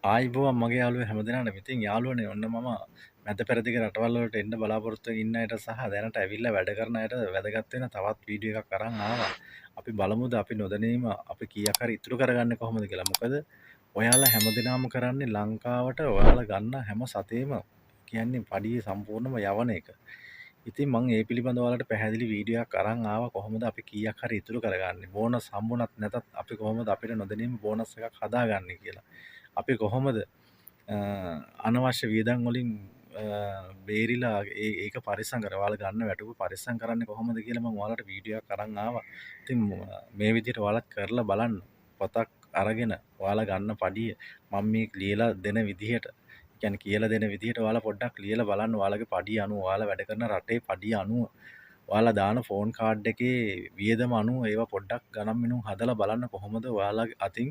ආයිබෝවන් මගේ යාළුවෝ හැමදෙනාටම. ඉතින් යාළුවනේ ඔන්න මම මැද පෙරදිග රටවල් වලට එන්න බලාපොරොත්තු ඉන්න අයට සහ දැනට ඇවිල්ලා වැඩ කරන අයට වැදගත් වෙන තවත් වීඩියෝ එකක් අරන් ආවා. අපි බලමුද අපි නොදැනීම අපි කීයක් හරි ඉතුරු කරගන්නේ කොහොමද කියලා. මොකද ඔයාලා හැමදෙනාම කරන්නේ ලංකාවට ඔයාලා ගන්න හැම සතේම කියන්නේ පඩියේ සම්පූර්ණම යවන එක. ඉතින් මම ඒ පිළිබඳව ඔයාලට පැහැදිලි වීඩියෝ එකක් අරන් ආවා කොහොමද අපි කීයක් හරි ඉතුරු කරගන්නේ. බෝනස් හම්බුණත් නැතත් අපි කොහොමද අපිට නොදැනීම බෝනස් එකක් හදාගන්නේ කියලා. අපි කොහොමද අනවශ්‍ය වියදම් වලින් බේරිලා ඒක පරිස්සම් කරලා ඔයාලා ගන්න වැටුප පරිස්සම් කරන්නේ කොහොමද කියලා මම ඔයාලට වීඩියෝ එකක් අරන් ආවා. ඉතින් මේ විදිහට ඔයාලත් කරලා බලන්න. පොතක් අරගෙන ඔයාලා ගන්න පඩිය මම මේ ලියලා දෙන විදිහට කියන්නේ කියලා දෙන විදිහට ඔයාලා පොඩ්ඩක් ලියලා බලන්න ඔයාලගේ පඩිය අනුව ඔයාලා වැඩ කරන රටේ පඩිය අනුව ඔයාලා දාන ෆෝන් කාඩ් එකේ වියදම අනුව ඒවා පොඩ්ඩක් ගණන් මිනුම් හදලා බලන්න කොහොමද ඔයාලගේ අතින්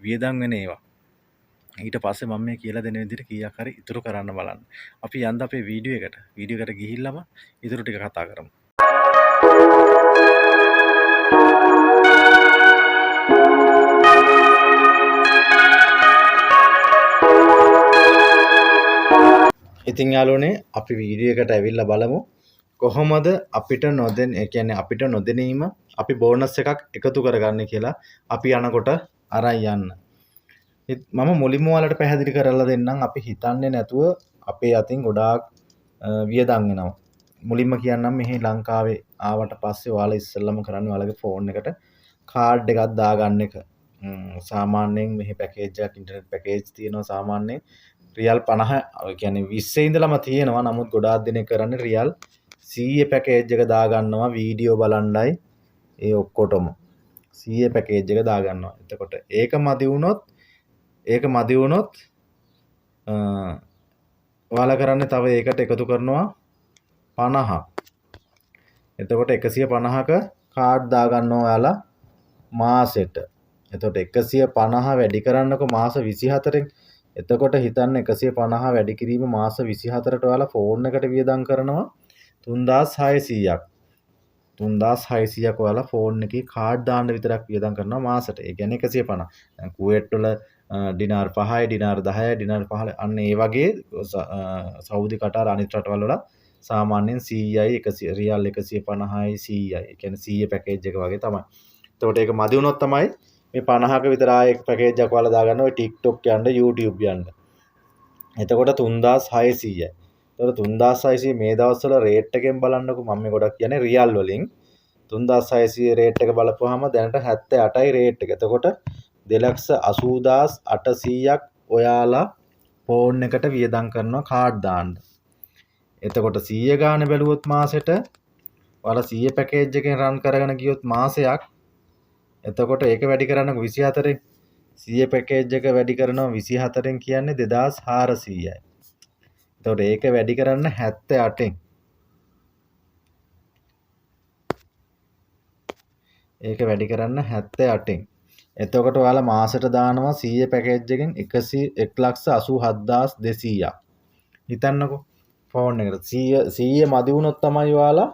වියදම් වෙන ඒවා. ඊට පස්සේ මම මේ කියලා දෙන විදිහට කීයක් හරි ඉතුරු කරන්න බලන්න. අපි යන්න අපේ වීඩියෝ එකට ගිහිල්ලාම ඉතුරු ටික කතා කරමු. ඉතින් යාළුවනේ අපි වීඩියෝ එකට ඇවිල්ලා බලමු කොහොමද අපිට අපිට නොදැනීම අපි බෝනස් එකක් එකතු කරගන්නේ කියලා අපි යනකොට අරන් යන්න. මම මුලින්ම ඔයාලට පැහැදිලි කරලා දෙන්නම් අපි හිතන්නේ නැතුව අපේ අතින් ගොඩාක් වියදම් වෙනවා. මුලින්ම කියන්නම් මෙහි ලංකාවේ ආවට පස්සේ ඔයාලා ඉස්සෙල්ලම කරන්නේ ඔයාලගේ ෆෝන් එකට කාඩ් එකක් දාගන්න එක. සාමාන්‍යයෙන් මෙහි පැකේජ් එකක් ඉන්ටර්නෙට් පැකේජ් තියෙනවා සාමාන්‍යයෙන් රියල් 50 කියන්නේ 20 ඉඳලම තියෙනවා. නමුත් ගොඩාක් දෙනෙක් කරන්නේ රියල් 100 පැකේජ් එක දාගන්නවා වීඩියෝ බලන්නයි ඒ ඔක්කොටම 100 පැකේජ් එක දාගන්නවා. එතකොට ඒක මදි වුණොත් ඔයාලා කරන්නේ තව ඒකට එකතු කරනවා 50ක්. එතකොට 150ක කාඩ් දාගන්නවා ඔයාලා මාසෙට. එතකොට 150 වැඩි කරන්නකො මාස 24න්. එතකොට හිතන්න 150 වැඩි කිරීම මාස 24ට ඔයාලා ෆෝන් එකට වියදම් කරනවා 3600ක්. 3600ක් ඔයාලා ෆෝන් එකේ කාඩ් දාන්න විතරක් වියදම් කරනවා මාසෙට. ඒ කියන්නේ 150. දැන් කුවේට් වල ඩිනාර් 5යි ඩිනාර් 10යි ඩිනාර් 15 අන්න ඒ වගේ සෞදි කටාර අනිත් රටවල් වල සාමාන්‍යයෙන් 100යි 100 රියල් 150යි 100යි. ඒ කියන්නේ 100 පැකේජ් එක වගේ තමයි. එතකොට ඒක මදි වුණොත් තමයි මේ 50ක විතර ආයෙ පැකේජ් එකක් ඔයාලා දාගන්න ඔය TikTok යන්න YouTube යන්න. එතකොට 3600යි. එතකොට 3600 මේ දවස්වල රේට් එකෙන් බලන්නකො මම මේ ගොඩක් කියන්නේ රියල් වලින් 3600 රේට් එක බලපුවාම දැනට 78යි රේට් එක. එතකොට 280800ක් ඔයාලා ෆෝන් එකට වියදම් කරනවා කාඩ් දාන්න. එතකොට 100 ගාන බැලුවොත් මාසෙට ඔයාලා 100 පැකේජ් එකෙන් රන් කරගෙන ගියොත් මාසයක් එතකොට ඒක වැඩි කරන්නකො 24න් 100 පැකේජ් එක වැඩි කරනවා 24න් කියන්නේ 2400යි. එතකොට ඒක වැඩි කරන්න 78න්. ඒක වැඩි කරන්න 78න්. එතකොට ඔයාලා මාසෙට දානවා 100 පැකේජ් එකෙන් 1,87,200ක්. හිතන්නකෝ ෆෝන් එකට 100 මදි වුණොත් තමයි ඔයාලා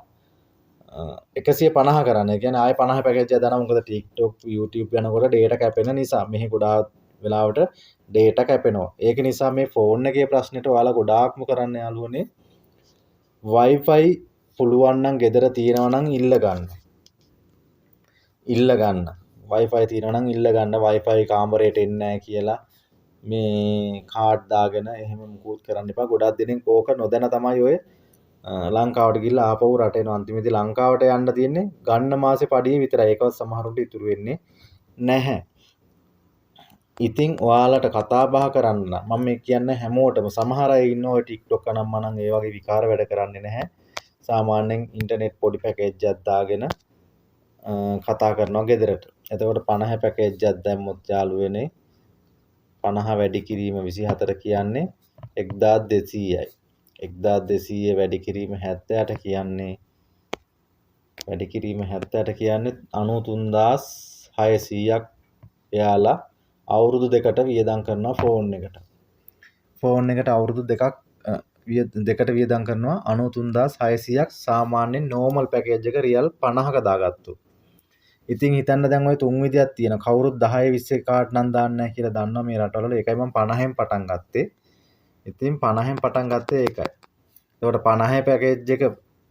150 කරන්න. ඒ කියන්නේ ආයෙ 50 පැකේජ් එක දානවා. මොකද TikTok YouTube යනකොට data කැපෙන නිසා මෙහි ගොඩාක් වෙලාවට data කැපෙනවා. ඒක නිසා මේ ෆෝන් එකේ ප්‍රශ්නෙට ඔයාලා ගොඩාක්ම කරන්න යාළුවනේ Wi-Fi පුළුවන් නම් ගෙදර තියෙනවා නම් ඉල්ල ගන්න. Wi-Fi තියෙනවා නම් ඉල්ල ගන්න. Wi-Fi කාමරේට එන්නේ නැහැ කියලා මේ කාඩ් දාගෙන එහෙම මුකුත් කරන්න එපා. ගොඩක් දෙනෙක් ඕක නොදැන තමයි ඔය ලංකාවට ගිහිල්ලා ආපහු රට එනවා. අන්තිමේදී ලංකාවට යන්න තියෙන්නේ ගන්න මාසේ පඩිය විතරයි. ඒකවත් සමහරුන්ට ඉතුරු වෙන්නේ නැහැ. ඉතින් ඔයාලට කතා බහ කරන්න මම මේ කියන්නේ හැමෝටම සමහර අය ඉන්න ඔය TikTok අනම්මනම් ඒ වගේ විකාර වැඩ කරන්නේ නැහැ. සාමාන්‍යයෙන් ඉන්ටර්නෙට් පොඩි පැකේජ් එකක් දාගෙන කතා කරනවා ගෙදරට. එතකොට 50 පැකේජ් එකක් දැම්මොත් යාළුවනේ 50 වැඩි කිරීම 24 කියන්නේ 1200යි. 1200 වැඩි කිරීම 78 කියන්නේ 93600ක් එයාලා අවුරුදු දෙකට වියදම් කරනවා ෆෝන් එකට. ෆෝන් එකට අවුරුදු දෙකට වියදම් කරනවා 93600ක් සාමාන්‍යයෙන් නෝමල් පැකේජ් එක රියල් 50ක දාගත්තොත්. ඉතින් හිතන්න දැන් ওই තුන් විදියක් තියෙනවා. කවුරුත් 10 20 කාට නම් දාන්නේ නැහැ කියලා දන්නවා මේ රටවල. ඒකයි මම 50න් පටන් ගත්තේ. ඉතින් 50න් පටන් ගත්තේ ඒකයි. එතකොට 50 පැකේජ් එක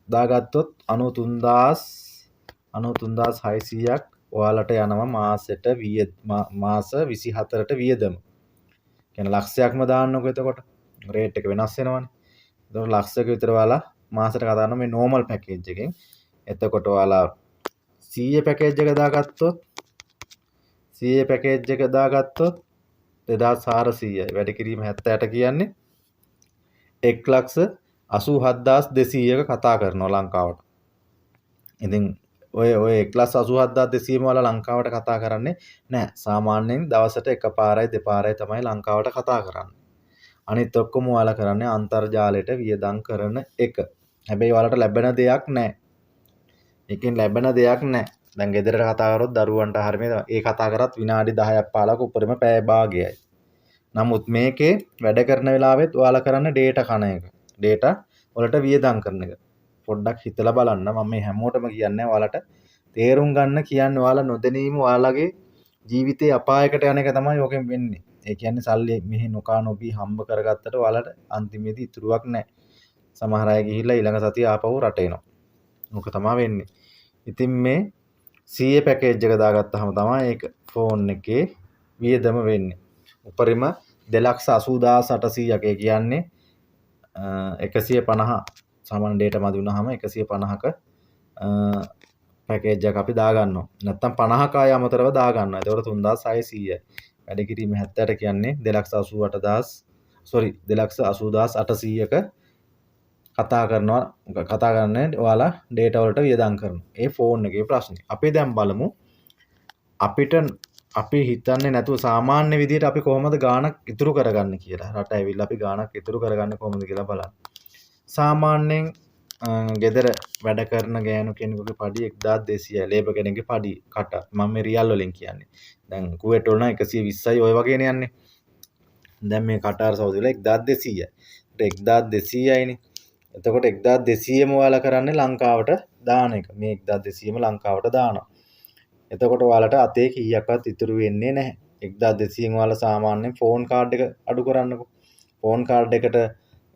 දාගත්තොත් 93600ක් ඔයාලට යනවා මාසෙට මාස 24ට වියදම. කියන්නේ ලක්ෂයක්ම දාන්නකො එතකොට. රේට් එක වෙනස් වෙනවනේ. එතකොට ලක්ෂයක විතර ඔයාලා මාසෙට කතා කරනවා මේ නෝමල් පැකේජ් එකෙන්. එතකොට ඔයාලා 100 පැකේජ් එක දාගත්තොත් 2400යි. වැඩි කිරීම 78 කියන්නේ 1,87,200ක කතා කරනවා ලංකාවට. ඉතින් ඔය 1,87,200ම වල ලංකාවට කතා කරන්නේ නැහැ. සාමාන්‍යයෙන් දවසට එකපාරයි දෙපාරයි තමයි ලංකාවට කතා කරන්නේ. අනිත් ඔක්කොම ඔයාලා කරන්නේ අන්තර්ජාලයට වියදම් කරන එක. හැබැයි ඔයාලට ලැබෙන දෙයක් නැහැ. එකෙන් ලැබෙන දෙයක් නැහැ. දැන් ගෙදරට කතා කරොත් දරුවන්ට හරිය මේ ඒ කතා කරත් විනාඩි 10ක් 15ක උඩරම පැය භාගයයි. නමුත් මේකේ වැඩ කරන වෙලාවෙත් ඔයාලා කරන්න ඩේටා කන එක. ඩේටා වලට වියදම් කරන එක. පොඩ්ඩක් හිතලා බලන්න. මම මේ හැමෝටම කියන්නේ ඔයාලට තේරුම් ගන්න කියන්නේ ඔයාලා නොදැනීම ඔයාලගේ ජීවිතේ අපායකට යන එක තමයි ඕකෙන් වෙන්නේ. ඒ කියන්නේ සල්ලි මෙහි නොකා නොබී හම්බ කරගත්තට ඔයාලට අන්තිමේදී ඉතුරුවක් නැහැ. සමහර අය ගිහිල්ලා ඊළඟ සතිය ආපහු රට එනවා. ඕක තමයි වෙන්නේ. ඉතින් මේ 100 පැකේජ් එක දාගත්තාම තමයි ඒක ෆෝන් එකේ වියදම වෙන්නේ. උපරිම 2,80,800ක් ඒ කියන්නේ 150 සාමාන්‍ය ඩේටා මදි වුණාම 150ක පැකේජ් එක අපි දාගන්නවා. නැත්තම් 50ක ආය අමතරව දාගන්නවා. ඒතකොට 3,600යි. වැඩි කිරීම 78 කියන්නේ 2,80,800ක කතා කරන්නේ ඔයාලා ඩේටා වලට වියදම් කරනවා. ඒ ෆෝන් එකේ ප්‍රශ්නේ. අපි දැන් බලමු අපි හිතන්නේ නැතුව සාමාන්‍ය විදිහට අපි කොහොමද ගාණක් ඉතුරු කරගන්නේ කියලා. රට ඇවිල්ලා අපි ගාණක් ඉතුරු කරගන්නේ කොහොමද කියලා බලන්න. සාමාන්‍යයෙන් ගෙදර වැඩ කරන ගෑනු කෙනෙකුගේ පඩි 1200යි. ලේබර් කෙනෙක්ගේ පඩි කට. මම මේ රියල් වලින් කියන්නේ. දැන් කුවේට් වල නම් 120යි ඔය වගේනේ යන්නේ. දැන් මේ කටාර් සෞදි වල 1200යි. 1200යිනේ. එතකොට 1200ම ඔයාලා කරන්නේ ලංකාවට දාන එක. මේ 1200ම ලංකාවට දානවා. එතකොට ඔයාලට අතේ කීයක්වත් ඉතුරු වෙන්නේ නැහැ. 1200න් ඔයාලා සාමාන්‍යයෙන් ෆෝන් කාඩ් එක අඩු කරන්නකෝ. ෆෝන් කාඩ් එකට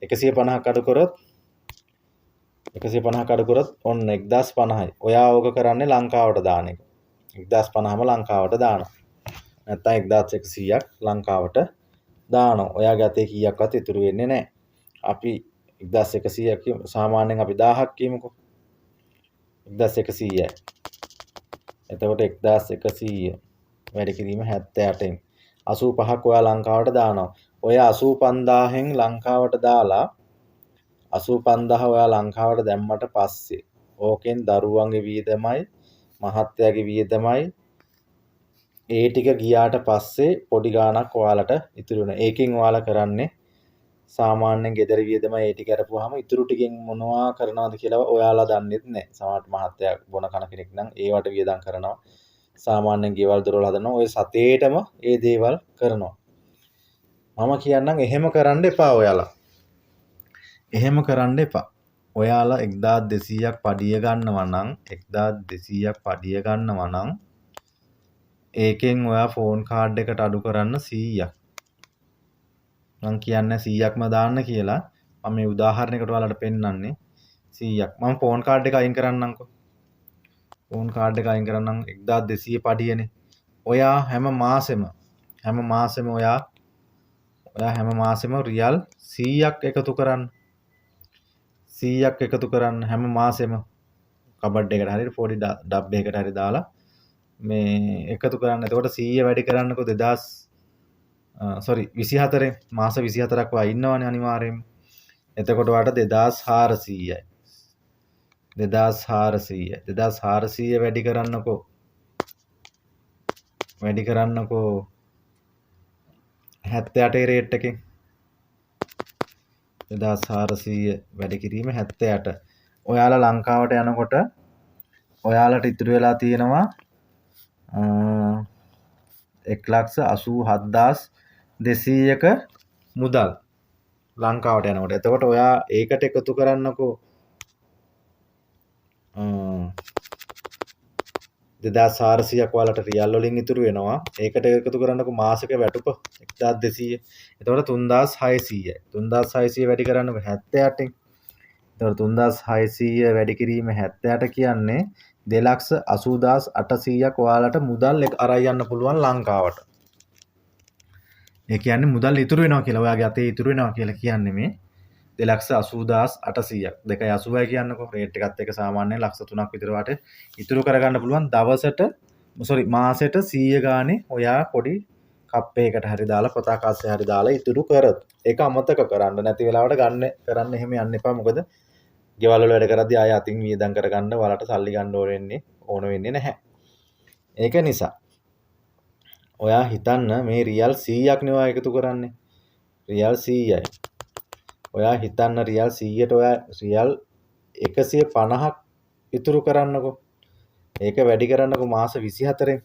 150ක් අඩු කරොත් ඔන්න 1050යි. ඔයා ඕක කරන්නේ ලංකාවට දාන එක. 1050ම ලංකාවට දානවා. නැත්තම් 1100ක් ලංකාවට දානවා. ඔයාගේ අතේ කීයක්වත් ඉතුරු වෙන්නේ නැහැ. අපි 1100ක් සාමාන්‍යයෙන් අපි 1000ක් කියමුකෝ. 1100යි. එතකොට 1100 වැඩි කිරීම 78න් 85ක් ඔයා ලංකාවට දානවා. ඔය 85000න් ලංකාවට දාලා 85000 ඔයා ලංකාවට දැම්මට පස්සේ ඕකෙන් දරුවන්ගේ වියදමයි මහත්තයාගේ වියදමයි ඒ ටික ගියාට පස්සේ පොඩි ගාණක් ඔයාලට ඉතුරු වෙනවා. ඒකෙන් ඔයාලා කරන්නේ සාමාන්‍යයෙන් ගෙදර වියදම ඒ ටික අරපුවාම ඉතුරු ටිකෙන් මොනවා කරනවද කියලා ඔයාලා දන්නෙත් නැහැ. සමහරට මහත්තයා බොන කන කෙනෙක් නම් ඒවට වියදම් කරනවා. සාමාන්‍යයෙන් ගෙවල් දොරවල් හදනවා. ඔය සතේටම ඒ දේවල් කරනවා. මම කියන්නම් එහෙම කරන්න එපා ඔයාලා. එහෙම කරන්න එපා. ඔයාලා 1200ක් පඩිය ගන්නවා නම් ඒකෙන් ඔයා ෆෝන් කාඩ් එකට අඩු කරන්න 100ක්. මම කියන්නේ 100ක්ම දාන්න කියලා. මම මේ උදාහරණයකට ඔයාලට පෙන්නන්නේ 100ක්. මම ෆෝන් කාඩ් එක අයින් කරන්නම්කෝ. ෆෝන් කාඩ් එක අයින් කරන්නම් 1200 පඩියනේ. ඔයා හැම මාසෙම ඔයා හැම මාසෙම රියල් 100ක් එකතු කරන්න. 100ක් එකතු කරන්න හැම මාසෙම කබඩ් එකට හරියට පොඩි ඩබ් එකකට හරි දාලා මේ එකතු කරන්න. එතකොට 100 වැඩි කරන්නකෝ 24න් මාස 24ක් වා ඉන්නවනේ අනිවාර්යයෙන්ම. එතකොට ඔයාලට 2400යි. 2400 වැඩි කරන්නකෝ 78 රේට් එකෙන් 2400 වැඩි කිරීම 78. ඔයාලා ලංකාවට යනකොට ඔයාලට ඉතුරු වෙලා තියෙනවා 1,87,200ක මුදල් ලංකාවට යනකොට. එතකොට ඔයා ඒකට එකතු කරන්නකෝ 2400ක් ඔයාලට රියල් වලින් ඉතුරු වෙනවා. ඒකට එකතු කරන්නකො මාසික වැටුප 1200. එතකොට 3600යි. 3600 වැඩි කරන්නකො 78න්. එතකොට 3600 වැඩි කිරීම 78 කියන්නේ 2,80,800ක් ඔයාලට මුදල් අරන් යන්න පුළුවන් ලංකාවට. ඒ කියන්නේ මුදල් ඉතුරු වෙනවා කියලා. ඔයාගේ අතේ ඉතුරු වෙනවා කියලා කියන්නේ මේ 2,80,800ක්. 2.80යි කියන්නකො. රේට් එකත් එක්ක සාමාන්‍යයෙන් ලක්ෂ 3ක් විතර වට ඉතුරු කරගන්න පුළුවන් දවසට මාසෙට 100 ගානේ ඔයා පොඩි කප්පයකට හරි දාලා පොතාකාසය හරි දාලා ඉතුරු කරත්. ඒක අමතක කරන්න නැති වෙලාවට ගන්න කරන්න එහෙම යන්න එපා. මොකද ගෙවල් වල වැඩ කරද්දී ආය අතින් වියදම් කරගන්න වලට සල්ලි ගන්න ඕන වෙන්නේ නැහැ. ඒක නිසා ඔයා හිතන්න මේ රියල් 100ක් නේ ඔයා එකතු කරන්නේ. රියල් 100යි. ඔයා හිතන්න රියල් 100ට ඔයා රියල් 150ක් ඉතුරු කරන්නකෝ. ඒක වැඩි කරන්නකෝ මාස 24න්.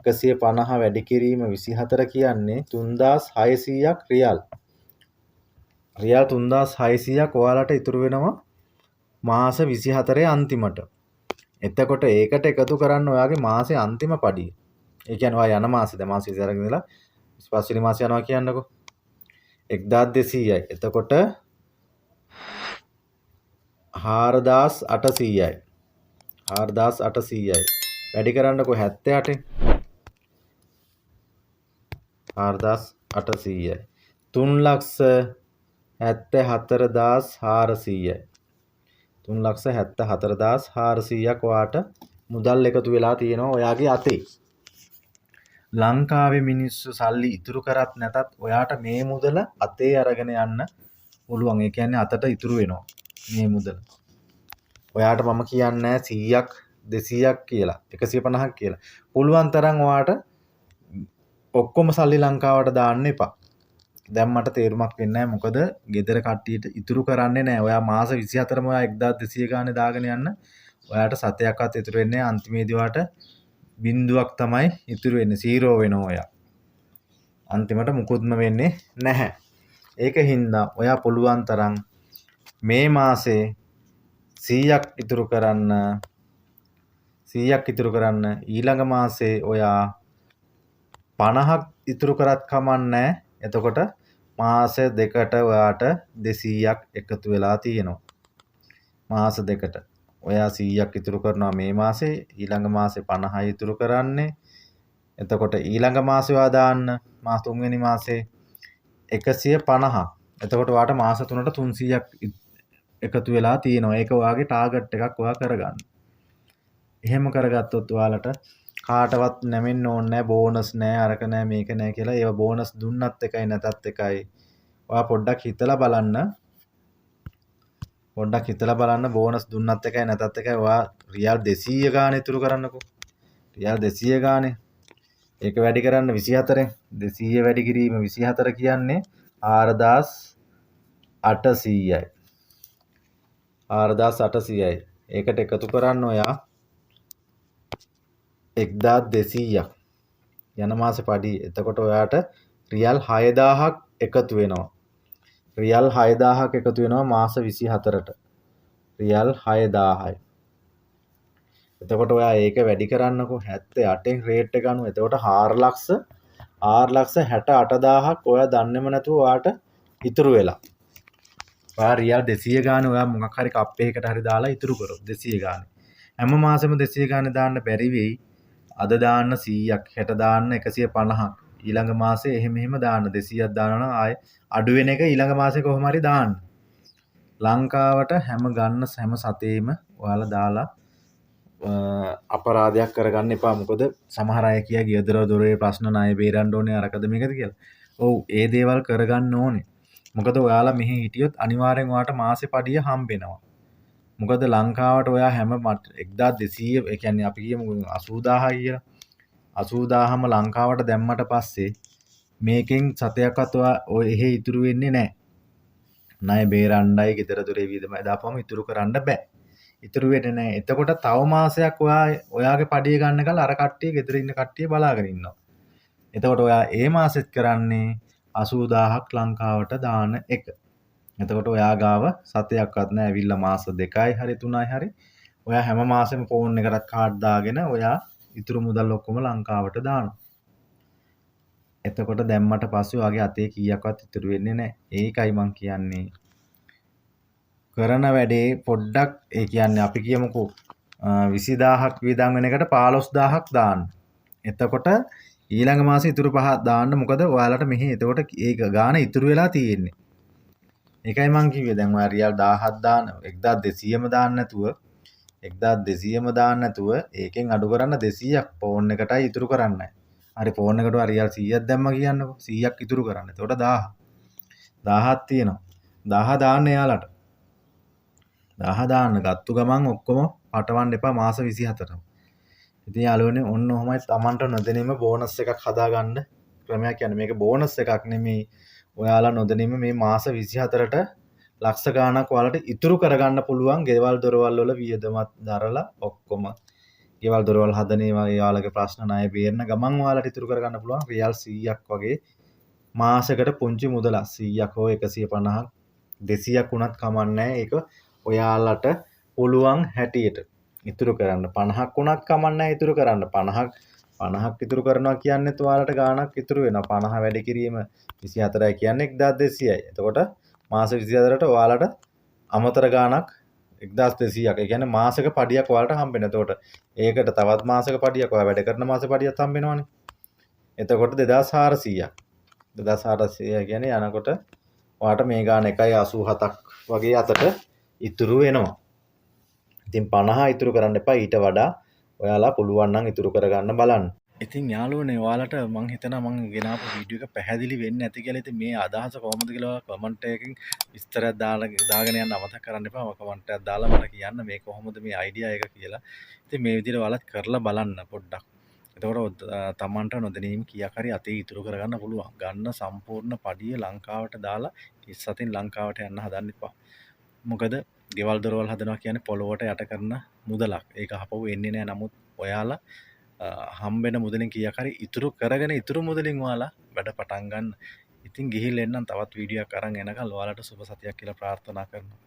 150 වැඩි කිරීම 24 කියන්නේ 3600ක් රියල්. රියල් 3600ක් ඔයාලට ඉතුරු වෙනවා මාස 24 අන්තිමට. එතකොට ඒකට එකතු කරන්න ඔයාගේ මාසේ අන්තිම පඩිය. ඒ කියන්නේ ඔයා යන මාසෙද මාස 24 ඉඳලා 25 වෙනි මාසේ යනවා කියන්නකෝ. 1200යි. එතකොට 4800යි. 4800යි. වැඩි කරන්නකො 78න්. 4800යි. 3,74,400යි. 3,74,400ක් ඔයාට මුදල් එකතු වෙලා තියෙනවා ඔයාගේ අතේ. ලංකාවේ මිනිස්සු සල්ලි ඉතුරු කරත් නැතත් ඔයාට මේ මුදල අතේ අරගෙන යන්න පුළුවන්. ඒ කියන්නේ අතට ඉතුරු වෙනවා මේ මුදල. ඔයාට මම කියන්නේ 100ක් 200ක් කියලා 150ක් කියලා. පුළුවන් තරම් ඔයාට ඔක්කොම සල්ලි ලංකාවට දාන්න එපා. දැන් මට තේරුමක් වෙන්නේ නැහැ. මොකද ගෙදර කට්ටියට ඉතුරු කරන්නේ නැහැ. ඔයා මාස 24ම ඔයා 1200 ගානේ දාගෙන යන්න. ඔයාට සතයක්වත් ඉතුරු වෙන්නේ නැහැ. අන්තිමේදී ඔයාට බින්දුවක් තමයි ඉතුරු වෙන්නේ. 0 වෙනවා ඔයා. අන්තිමට මුකුත්ම වෙන්නේ නැහැ. ඒක හින්දා ඔයා පුළුවන් තරම් මේ මාසේ 100ක් ඉතුරු කරන්න ඊළඟ මාසේ ඔයා 50ක් ඉතුරු කරත් කමන්නේ. එතකොට මාස දෙකට ඔයාට 200ක් එකතු වෙලා තියෙනවා. මාස දෙකට ඔයා 100ක් ඉතුරු කරනවා මේ මාසේ. ඊළඟ මාසේ 50යි ඉතුරු කරන්නේ. එතකොට ඊළඟ මාසේ ඔයා දාන්න මාස 3 වෙනි මාසේ 150. එතකොට ඔයාට මාස 3ට 300ක් එකතු වෙලා තියෙනවා. ඒක ඔයාගේ ටාගට් එකක් ඔයා කරගන්න. එහෙම කරගත්තොත් ඔයාලට කාටවත් නැමෙන්න ඕනේ නැහැ. බෝනස් නැහැ, අරක නැහැ, මේක නැහැ කියලා. ඒව බෝනස් දුන්නත් එකයි නැතත් එකයි. ඔයා පොඩ්ඩක් හිතලා බලන්න. බෝනස් දුන්නත් එකයි නැතත් එකයි. ඔයා රියල් 200 ගාන ඉතුරු කරන්නකෝ. රියල් 200 ගානේ. ඒක වැඩි කරන්න 24න්. 200 වැඩි කිරීම 24 කියන්නේ 4800යි. 4800යි. ඒකට එකතු කරන්න ඔයා 1200ක් යන මාසේ පඩි. එතකොට ඔයාට රියල් 6000ක් එකතු වෙනවා. රියල් 6000ක් එකතු වෙනවා මාස 24ට. රියල් 6000යි. එතකොට ඔයා ඒක වැඩි කරන්නකෝ 78න් රේට් එක අනුව. එතකොට 4,68,000ක් ඔයා දන්නේම නැතුව ඔයාට ඉතුරු වෙලා. ඔයා රියල් 200 ගාන ඔයා මොකක් හරි කප්පයකට හරි දාලා ඉතුරු කරොත් 200 ගාන. හැම මාසෙම 200 ගාන දාන්න බැරි වෙයි. අද දාන්න 100ක්, හෙට දාන්න 150ක්. ඊළඟ මාසේ එහෙම දාන්න 200ක් දානවා නම් ආයේ අඩු වෙන එක ඊළඟ මාසේ කොහොම හරි දාන්න. ලංකාවට හැම සතේම ඔයාලා දාලා අපරාධයක් කරගන්න එපා. මොකද සමහර අය කිය ගෙදර දොරේ ප්‍රශ්න ණය බේරන්න ඕනේ අරකද මේකද කියලා. ඔව් ඒ දේවල් කරගන්න ඕනේ. මොකද ඔයාලා මෙහි හිටියොත් අනිවාර්යෙන් ඔයාට මාසේ පඩිය හම්බෙනවා. මොකද ලංකාවට ඔයා හැම 1200 ඒ කියන්නේ අපි කියමු 80000 කියලා. 80000ම ලංකාවට දැම්මට පස්සේ මේකෙන් සතයක්වත් ඔය එහෙ ඉතුරු වෙන්නේ නැහැ. ණය බේරණ්ඩයි ගෙදර දොරේ වියදමයි දාපුවම ඉතුරු කරන්න බෑ. ඉතුරු වෙන්නේ නැහැ. එතකොට තව මාසයක් ඔයාගේ පඩිය ගන්නකල් අර කට්ටිය ගෙදර ඉන්න කට්ටිය බලාගෙන ඉන්නවා. එතකොට ඔයා ඒ මාසෙත් කරන්නේ 80000ක් ලංකාවට දාන එක. එතකොට ඔයා ගාව සතයක්වත් නැහැ. ඇවිල්ලා මාස 2යි හරි 3යි හරි ඔයා හැම මාසෙම ෆෝන් එකකට කාඩ් දාගෙන ඔයා ඉතුරු මුදල් ඔක්කොම ලංකාවට දානවා. එතකොට දැම්මට පස්සේ ඔයාගේ අතේ කීයක්වත් ඉතුරු වෙන්නේ නැහැ. ඒකයි මං කියන්නේ. කරන වැඩේ පොඩ්ඩක් ඒ කියන්නේ අපි කියමුකෝ 20000ක් වියදම් වෙන එකට 15000ක් දාන්න. එතකොට ඊළඟ මාසේ ඉතුරු 5ක් දාන්න. මොකද ඔයාලට මෙහි එතකොට ඒක ගාන ඉතුරු වෙලා තියෙන්නේ. ඒකයි මං කිව්වේ දැන් ඔයා රියල් 1000ක් දාන්න 1200ම දාන්න නැතුව 1200ම දාන්න නැතුව ඒකෙන් අඩු කරන්න 200ක් ෆෝන් එකටයි ඉතුරු කරන්නයි. හරි ෆෝන් එකට රියල් 100ක් දැම්ම කියන්නකෝ 100ක් ඉතුරු කරන්න. එතකොට 1000ක් තියෙනවා. 1000 දාන්න එයාලට. 1000 දාන්න ගත්තු ගමන් ඔක්කොම පටවන්න එපා මාස 24ටම. ඉතින් යාළුවනේ ඔන්න ඔහොමයි Tamanට නොදැනීම බෝනස් එකක් හදාගන්න ක්‍රමයක් කියන්නේ. මේක බෝනස් එකක් නෙමෙයි. ඔයාලා නොදැනීම මේ මාස 24ට ලක්ෂ ගාණක් ඔයාලට ඉතුරු කරගන්න පුළුවන් ගෙවල් දොරවල් වල වියදමත් දරලා ඔක්කොම ගෙවල් දොරවල් හදන ඒවා යාළුවගේ ප්‍රශ්න ණය බේරන ගමන් ඔයාලට ඉතුරු කරගන්න පුළුවන් රියල් 100ක් වගේ මාසෙකට පුංචි මුදලක් 100ක් හෝ 150ක් 200ක් වුණත් කමන්නේ ඒක ඔයාලට පුළුවන් හැටියට ඉතුරු කරන්න 50ක් වුණත් කමන්නේ ඉතුරු කරන්න 50ක් ඉතුරු කරනවා කියන්නේ ඔයාලට ගාණක් ඉතුරු වෙනවා 50 වැඩි කිරීම 24යි කියන්නේ 1200යි. එතකොට මාස 24ට ඔයාලට අමතර ගාණක් 1200ක්. ඒ කියන්නේ මාසෙක පඩියක් ඔයාලට හම්බ වෙනවා. එතකොට ඒකට තවත් මාසෙක පඩියක් ඔයා වැඩ කරන මාසෙ පඩියක් හම්බ වෙනවනේ. එතකොට 2400ක්. 2400 කියන්නේ යනකොට ඔයාට මේ ගාණ 1.87ක් වගේ අතට ඉතුරු වෙනවා. ඉතින් 50 ඉතුරු කරන්න එපා. ඊට වඩා ඔයාලා පුළුවන් නම් ඉතුරු කරගන්න බලන්න. ඉතින් යාළුවනේ ඔයාලට මං හිතනවා මං ගෙනාපු වීඩියෝ එක පැහැදිලි වෙන්නේ නැති කියලා. ඉතින් මේ අදහස කොහොමද කියලා කමෙන්ට් එකකින් විස්තරයක් දාගෙන යන්න අමතක කරන්න එපා. කමෙන්ට් එකක් දාලා මට කියන්න මේ කොහොමද මේ අයිඩියා එක කියලා. ඉතින් මේ විදිහට ඔයාලත් කරලා බලන්න පොඩ්ඩක්. එතකොට තමන්ට නොදැනීම කීයක් හරි අතේ ඉතුරු කරගන්න පුළුවන්. ගන්න සම්පූර්ණ පඩිය ලංකාවට දාලා 30 ලංකාවට යන්න හදන්න එපා. මොකද ගෙවල් දොරවල් හදනවා කියන්නේ පොළොවට යට කරන මුදලක්. ඒක හපුව එන්නේ නැහැ. නමුත් ඔයාලා හම්බෙන මුදලින් කීයක් හරි ඉතුරු කරගෙන ඉතුරු මුදලින් ඔයාලා වැඩ පටන් ගන්න. ඉතින් ගිහිල්ලා එන්නම් තවත් වීඩියෝ එකක් අරන් එනකල් ඔයාලට සුබ සතියක් කියලා ප්‍රාර්ථනා කරනවා.